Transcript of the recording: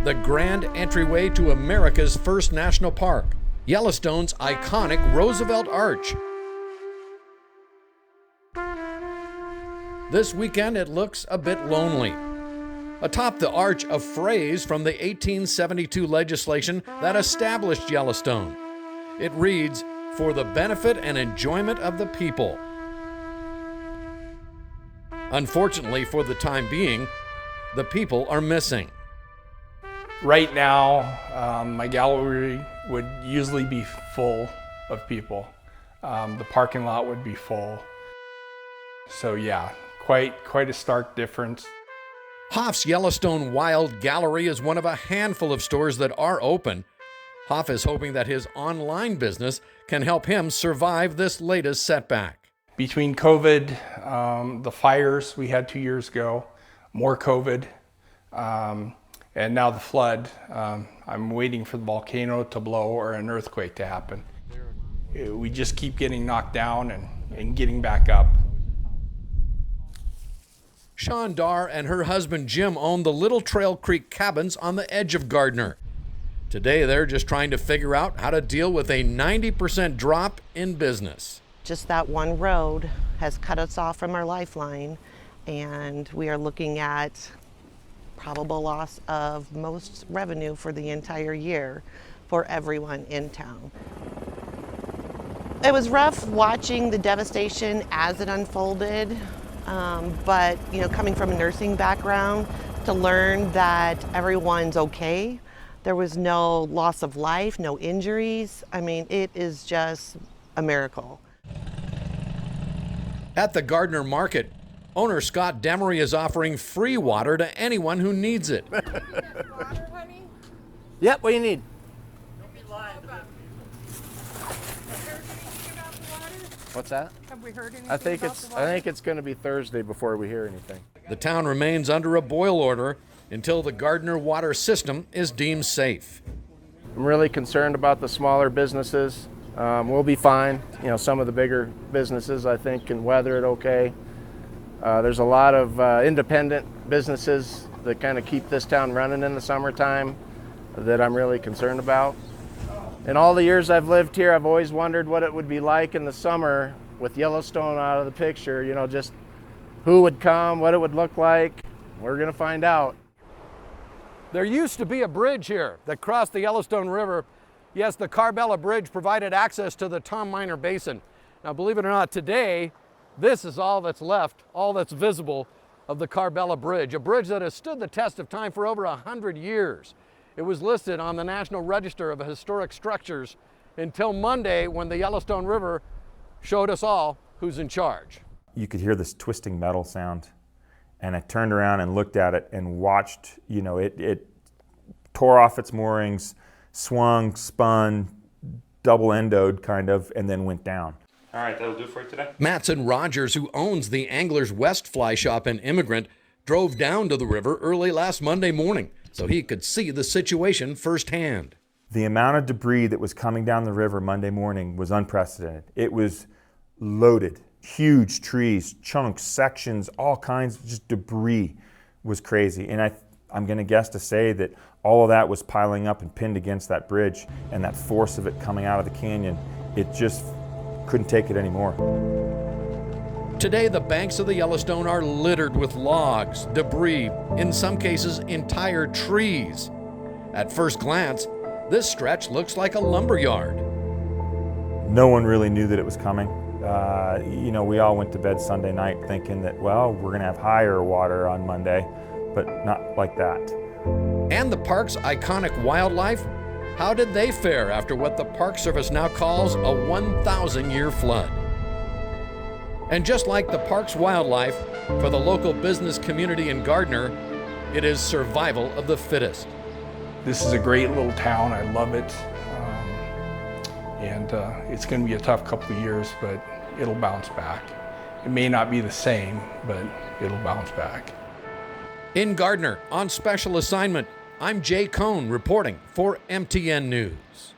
The grand entryway to America's first national park, Yellowstone's iconic Roosevelt Arch. This weekend it looks a bit lonely. Atop the arch, a phrase from the 1872 legislation that established Yellowstone. It reads, "For the benefit and enjoyment of the people." Unfortunately, for the time being, the people are missing. Right now, my gallery would usually be full of people. The parking lot would be full. So yeah, quite a stark difference. Hoff's Yellowstone Wild Gallery is one of a handful of stores that are open. Hoff is hoping that his online business can help him survive this latest setback. Between COVID, the fires we had 2 years ago, more COVID, and now the flood, I'm waiting for the volcano to blow or an earthquake to happen. We just keep getting knocked down and getting back up. Shawn Darr and her husband Jim own the Little Trail Creek cabins on the edge of Gardiner. Today they're just trying to figure out how to deal with a 90% drop in business. Just that one road has cut us off from our lifeline, and we are looking at probable loss of most revenue for the entire year for everyone in town. It was rough watching the devastation as it unfolded, but coming from a nursing background, to learn that everyone's okay. There was no loss of life, no injuries. I mean, it is just a miracle. At the Gardiner market, owner Scott Demery is offering free water to anyone who needs it. Water, honey? Yep, what do you need? Don't be lying to me. Have we heard anything about the water? What's that? Have we heard anything I think about it's the water? going to be Thursday before we hear anything. The town remains under a boil order until the Gardiner water system is deemed safe. I'm really concerned about the smaller businesses. We'll be fine. Some of the bigger businesses I think can weather it okay. There's a lot of independent businesses that kind of keep this town running in the summertime that I'm really concerned about. In all the years I've lived here, I've always wondered what it would be like in the summer with Yellowstone out of the picture, just who would come, what it would look like. We're going to find out. There used to be a bridge here that crossed the Yellowstone River. Yes, the Carbella Bridge provided access to the Tom Minor Basin. Now, believe it or not, today, this is all that's left, all that's visible of the Carbella Bridge, a bridge that has stood the test of time for over 100 years. It was listed on the National Register of Historic Structures until Monday, when the Yellowstone River showed us all who's in charge. You could hear this twisting metal sound, and I turned around and looked at it and watched, it tore off its moorings, swung, spun, double-endoed kind of, and then went down. All right, that'll do it for you today. Matson Rogers, who owns the Anglers West Fly Shop in Immigrant, drove down to the river early last Monday morning so he could see the situation firsthand. The amount of debris that was coming down the river Monday morning was unprecedented. It was loaded. Huge trees, chunks, sections, all kinds of just debris was crazy. And I'm going to guess to say that all of that was piling up and pinned against that bridge, and that force of it coming out of the canyon, it just couldn't take it anymore. Today, the banks of the Yellowstone are littered with logs, debris, in some cases, entire trees. At first glance, this stretch looks like a lumberyard. No one really knew that it was coming. We all went to bed Sunday night thinking that, well, we're going to have higher water on Monday, but not like that. And the park's iconic wildlife? How did they fare after what the Park Service now calls a 1,000-year flood? And just like the park's wildlife, for the local business community in Gardiner, It is survival of the fittest. This is a great little town. I love it. It's going to be a tough couple of years, but it'll bounce back. It may not be the same, but it'll bounce back. In Gardiner, on special assignment, I'm Jay Cohn reporting for MTN News.